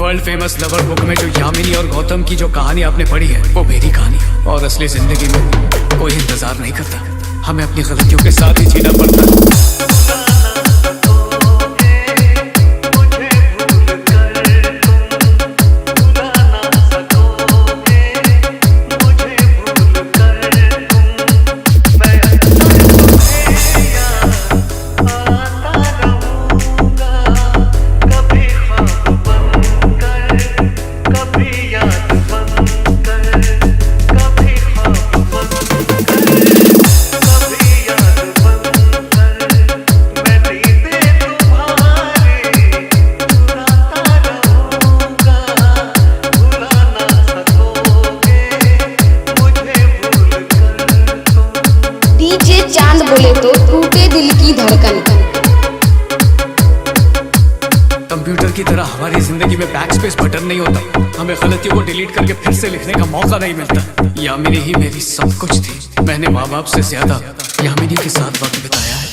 World famous lover book में जो यामिनी और गौतम की जो कहानी आपने पढ़ी है वो मेरी कहानी है। और असली जिंदगी में कोई इंतजार नहीं करता, हमें अपनी गलतियों के साथ ही जीना पड़ता है। चांद बोले तो टूटे दिल की धड़कन। कंप्यूटर की तरह हमारी जिंदगी में बैक स्पेस बटन नहीं होता, हमें गलतियों को डिलीट करके फिर से लिखने का मौका नहीं मिलता। यामिनी ही मेरी सब कुछ थी, मैंने माँ बाप से ज्यादा यामिनी के साथ वक्त बिताया है।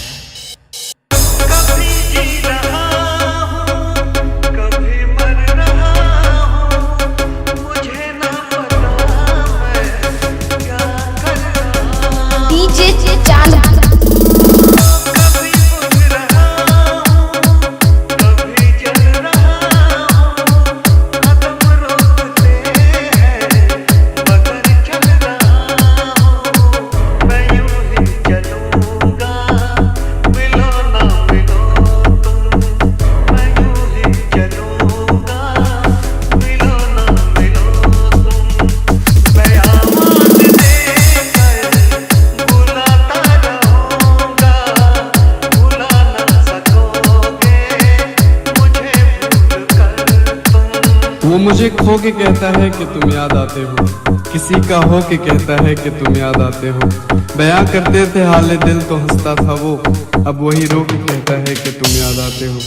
वो मुझे खो के कहता है कि तुम याद आते हो, किसी का हो के कहता है कि तुम याद आते हो। बयां करते थे हाले दिल तो हंसता था वो, अब वही रो के कहता है कि तुम याद आते हो।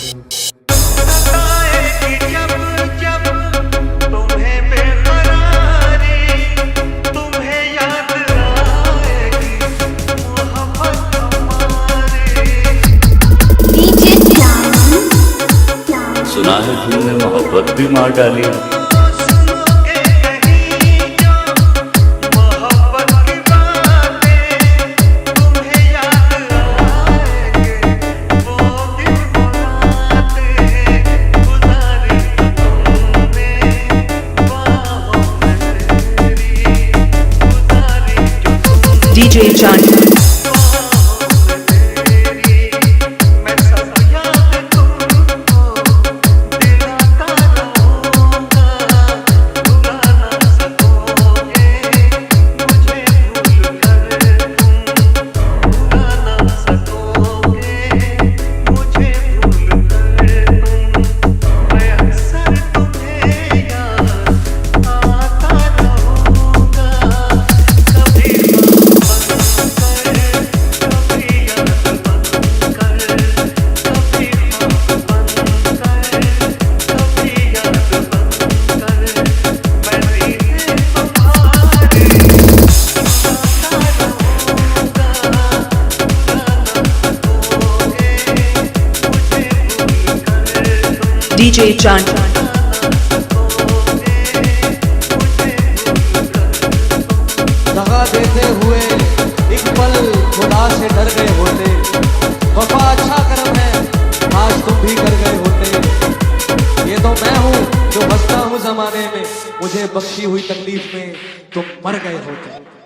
सुना है तुमने मोहब्बत भी मार डाली है। DJ Johnny। DJ Johnny। दगा देते हुए एक पल खुदा से डर गए होते, वफा अच्छा कर्म है आज तुम भी कर गए होते। ये तो मैं हूँ जो हंसता हूँ जमाने में, मुझे बख्शी हुई तकलीफ में तुम मर गए होते।